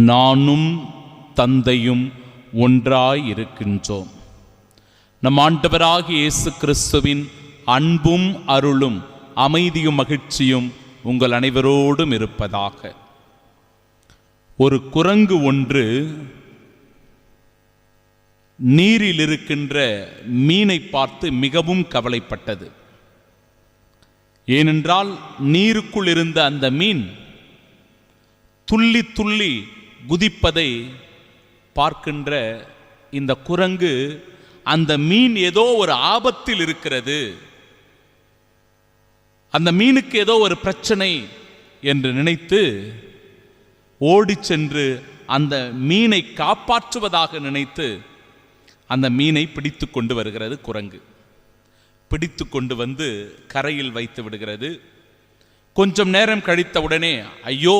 நானும் தந்தையும் ஒன்றாயிருக்கின்றோம். நம் ஆண்டவராகிய இயேசு கிறிஸ்துவின் அன்பும் அருளும் அமைதியும் மகிழ்ச்சியும் உங்கள் அனைவரோடும் இருப்பதாக. ஒரு குரங்கு ஒன்று நீரில் இருக்கின்ற மீனை பார்த்து மிகவும் கவலைப்பட்டது. ஏனென்றால் நீருக்குள் இருந்த அந்த மீன் துள்ளி துள்ளி குதிப்பதை பார்க்கின்ற இந்த குரங்கு அந்த மீன் ஏதோ ஒரு ஆபத்தில் இருக்கிறது, அந்த மீனுக்கு ஏதோ ஒரு பிரச்சனை என்று நினைத்து ஓடி சென்று அந்த மீனை காப்பாற்றுவதாக நினைத்து அந்த மீனை பிடித்து கொண்டு வருகிறது. குரங்கு பிடித்து கொண்டு வந்து கரையில் வைத்து விடுகிறது. கொஞ்சம் நேரம் கழித்த உடனே ஐயோ,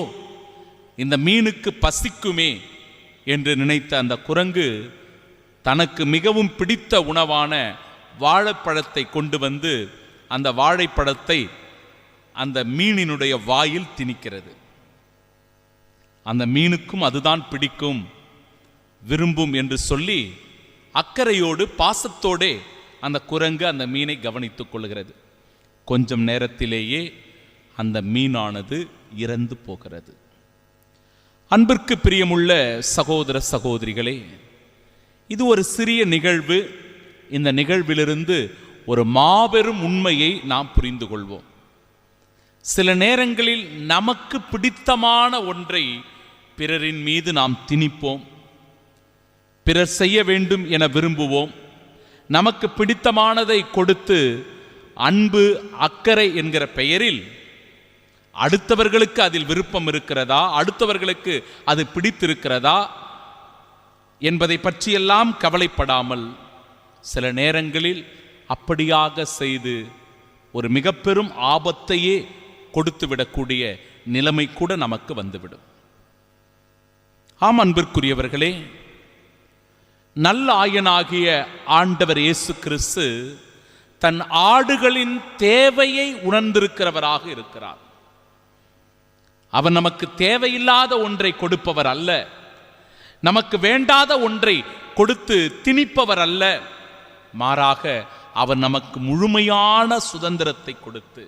இந்த மீனுக்கு பசிக்குமே என்று நினைத்த அந்த குரங்கு தனக்கு மிகவும் பிடித்த உணவான வாழைப்பழத்தை கொண்டு வந்து அந்த வாழைப்பழத்தை அந்த மீனினுடைய வாயில் திணிக்கிறது. அந்த மீனுக்கும் அதுதான் பிடிக்கும், விரும்பும் என்று சொல்லி அக்கறையோடு பாசத்தோடே அந்த குரங்கு அந்த மீனை கவனித்துக் கொள்கிறது. கொஞ்சம் நேரத்திலேயே அந்த மீனானது இறந்து போகிறது. அன்பிற்கு பிரியமுள்ள சகோதர சகோதரிகளே, இது ஒரு சிறிய நிகழ்வு. இந்த நிகழ்விலிருந்து ஒரு மாபெரும் உண்மையை நாம் புரிந்து கொள்வோம். சில நேரங்களில் நமக்கு பிடித்தமான ஒன்றை பிறரின் மீது நாம் திணிப்போம், பிறர் செய்ய வேண்டும் என விரும்புவோம். நமக்கு பிடித்தமானதை கொடுத்து அன்பு அக்கறை என்கிற பெயரில் அடுத்தவர்களுக்கு அதில் விருப்பம் இருக்கிறதா, அடுத்தவர்களுக்கு அது பிடித்திருக்கிறதா என்பதை பற்றியெல்லாம் கவலைப்படாமல் சில நேரங்களில் அப்படியாக செய்து ஒரு மிக பெரும் ஆபத்தையே கொடுத்துவிடக்கூடிய நிலைமை கூட நமக்கு வந்துவிடும். ஆம் அன்பிற்குரியவர்களே, நல்ல ஆயனாகிய ஆண்டவர் இயேசு கிறிஸ்து தன் ஆடுகளின் தேவையை உணர்ந்திருக்கிறவராக இருக்கிறார். அவர் நமக்கு தேவையில்லாத ஒன்றை கொடுப்பவர் அல்ல, நமக்கு வேண்டாத ஒன்றை கொடுத்து திணிப்பவர் அல்ல. மாறாக அவர் நமக்கு முழுமையான சுதந்திரத்தை கொடுத்து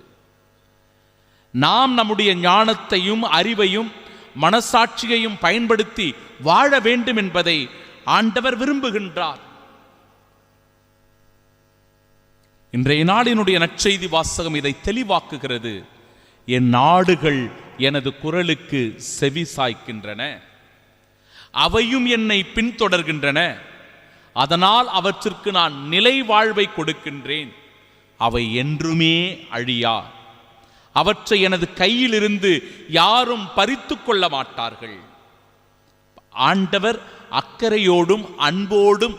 நாம் நம்முடைய ஞானத்தையும் அறிவையும் மனசாட்சியையும் பயன்படுத்தி வாழ வேண்டும் என்பதை ஆண்டவர் விரும்புகின்றார். இன்றைய நாளினுடைய நற்செய்தி வாசகம் இதை தெளிவாக்குகிறது. என் ஆடுகள் எனது குரலுக்கு செவி சாய்க்கின்றன, அவையும் என்னை பின்தொடர்கின்றன, அதனால் அவற்றிற்கு நான் நிலை வாழ்வை கொடுக்கின்றேன், அவை என்றுமே அழியா, அவற்றை எனது கையிலிருந்து யாரும் பறித்து கொள்ள மாட்டார்கள். ஆண்டவர் அக்கறையோடும் அன்போடும்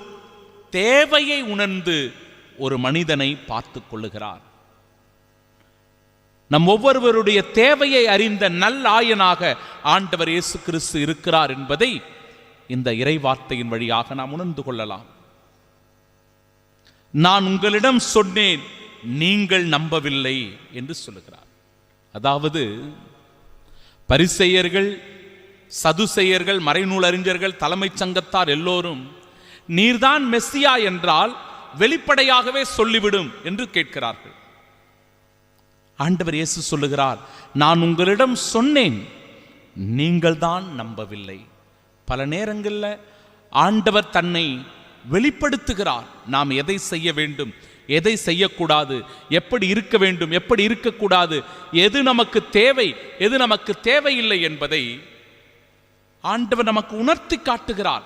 தேவையை உணர்ந்து ஒரு மனிதனை பார்த்து கொள்ளுகிறார். நம் ஒவ்வொருவருடைய தேவையை அறிந்த நல்லாயனாக ஆண்டவர் இயேசு கிறிஸ்து இருக்கிறார் என்பதை இந்த இறைவார்த்தையின் வழியாக நாம் உணர்ந்து கொள்ளலாம். நான் உங்களிடம் சொன்னேன், நீங்கள் நம்பவில்லை என்று சொல்லுகிறார். அதாவது பரிசேயர்கள், சதுசேயர்கள், மறைநூல் அறிஞர்கள், தலைமைச் சங்கத்தார் எல்லோரும் நீர்தான் மெஸ்ஸியா என்றால் வெளிப்படையாகவே சொல்லிவிடும் என்று கேட்கிறார்கள். ஆண்டவர் இயேசு சொல்லுகிறார், நான் உங்களிடம் சொன்னேன், நீங்கள் தான் நம்பவில்லை. பல நேரங்களில் ஆண்டவர் தன்னை வெளிப்படுத்துகிறார். நாம் எதை செய்ய வேண்டும், எதை செய்யக்கூடாது, எப்படி இருக்க வேண்டும், எப்படி இருக்கக்கூடாது, எது நமக்கு தேவை, எது நமக்கு தேவையில்லை என்பதை ஆண்டவர் நமக்கு உணர்த்தி காட்டுகிறார்.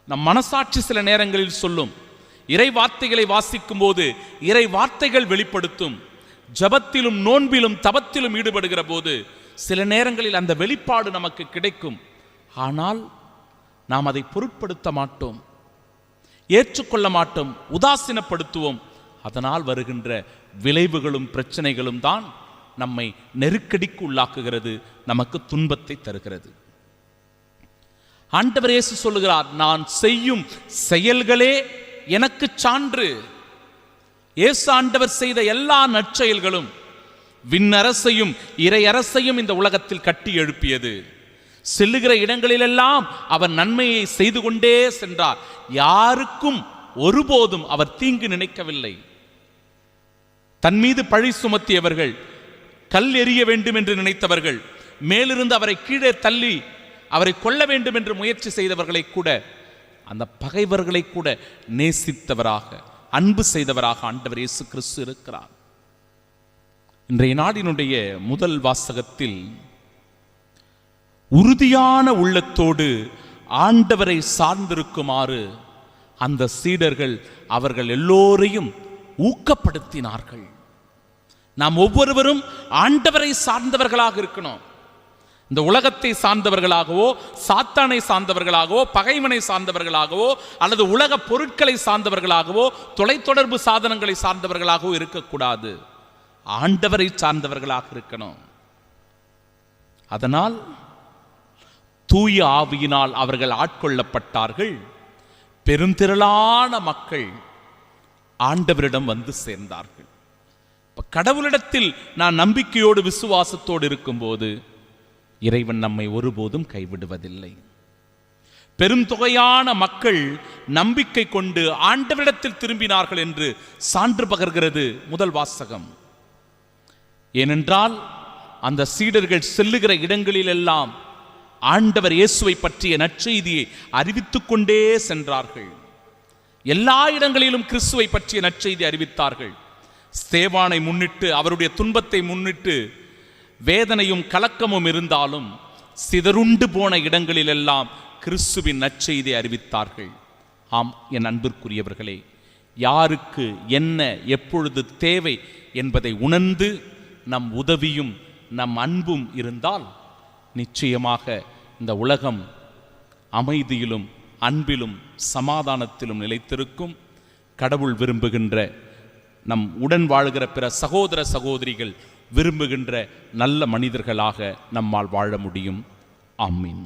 நம் மனசாட்சி சில நேரங்களில் சொல்லும். இறை வார்த்தைகளை வாசிக்கும் போது இறை வார்த்தைகள் வெளிப்படுத்தும். ஜபத்திலும் நோன்பிலும் தபத்திலும் ஈடுபடுகிற போது சில நேரங்களில் அந்த வெளிப்பாடு நமக்கு கிடைக்கும். ஆனால் நாம் அதை பொருட்படுத்த மாட்டோம், ஏற்றுக்கொள்ள மாட்டோம், உதாசீனப்படுத்துவோம். அதனால் வருகின்ற விளைவுகளும் பிரச்சனைகளும் தான் நம்மை நெருக்கடிக்கு உள்ளாக்குகிறது, நமக்கு துன்பத்தை தருகிறது. ஆண்டவர் இயேசு சொல்லுகிறார், நான் செய்யும் செயல்களே எனக்கு சான்று. இயேசு ஆண்டவர் செய்த எல்லா நற்செயல்களும் விண்ணரசையும் இறை அரசையும் இந்த உலகத்தில் கட்டி எழுப்பியது. செல்லுகிற இடங்களிலெல்லாம் அவர் நன்மையை செய்து கொண்டே சென்றார். யாருக்கும் ஒருபோதும் அவர் தீங்கு நினைக்கவில்லை. தன் மீது பழி சுமத்தியவர்கள், கல் எறிய வேண்டும் என்று நினைத்தவர்கள், மேலிருந்து அவரை கீழே தள்ளி அவரை கொல்ல வேண்டும் என்று முயற்சி செய்தவர்களை கூட, அந்த பகைவர்களை கூட நேசித்தவராக, அன்பு செய்தவராக ஆண்டவர் இயேசு கிறிஸ்து இருக்கிறார். இன்றைய நாடினுடைய முதல் வாசகத்தில் உறுதியான உள்ளத்தோடு ஆண்டவரை சார்ந்திருக்குமாறு அந்த சீடர்கள் அவர்கள் எல்லோரையும் ஊக்கப்படுத்தினார்கள். நாம் ஒவ்வொருவரும் ஆண்டவரை சார்ந்தவர்களாக இருக்கணும். இந்த உலகத்தை சார்ந்தவர்களாகவோ, சாத்தானை சார்ந்தவர்களாகவோ, பகைவனை சார்ந்தவர்களாகவோ, அல்லது உலக பொருட்களை சார்ந்தவர்களாகவோ, தொலைத்தொடர்பு சாதனங்களை சார்ந்தவர்களாகவோ இருக்கக்கூடாது. ஆண்டவரை சார்ந்தவர்களாக இருக்கணும். அதனால் தூய ஆவியினால் அவர்கள் ஆட்கொள்ளப்பட்டார்கள். பெருந்திரளான மக்கள் ஆண்டவரிடம் வந்து சேர்ந்தார்கள். கடவுளிடத்தில் நான் நம்பிக்கையோடு விசுவாசத்தோடு இருக்கும்போது இறைவன் நம்மை ஒருபோதும் கைவிடுவதில்லை. பெரும் தொகையான மக்கள் நம்பிக்கை கொண்டு ஆண்டவரிடத்தில் திரும்பினார்கள் என்று சான்று பகர்கிறது முதல் வாசகம். ஏனென்றால் அந்த சீடர்கள் செல்லுகிற இடங்களிலெல்லாம் ஆண்டவர் இயேசுவை பற்றிய நற்செய்தியை அறிவித்துக் கொண்டே சென்றார்கள். எல்லா இடங்களிலும் கிறிஸ்துவை பற்றிய நற்செய்தி அறிவித்தார்கள். ஸ்தேவானை முன்னிட்டு, அவருடைய துன்பத்தை முன்னிட்டு வேதனையும் கலக்கமும் இருந்தாலும் சிதறுண்டு போன இடங்களிலெல்லாம் கிறிஸ்துவின் நற்செய்தி அறிவித்தார்கள். ஆம், என் அன்பிற்குரியவர்களே, யாருக்கு என்ன எப்பொழுது தேவை என்பதை உணர்ந்து நம் உதவியும் நம் அன்பும் இருந்தால் நிச்சயமாக இந்த உலகம் அமைதியிலும் அன்பிலும் சமாதானத்திலும் நிலைத்திருக்கும். கடவுள் விரும்புகின்ற, நம் உடன் வாழ்கிற பிற சகோதர சகோதரிகள் விரும்புகின்ற நல்ல மனிதர்களாக நம்மால் வாழ முடியும். ஆமீன்.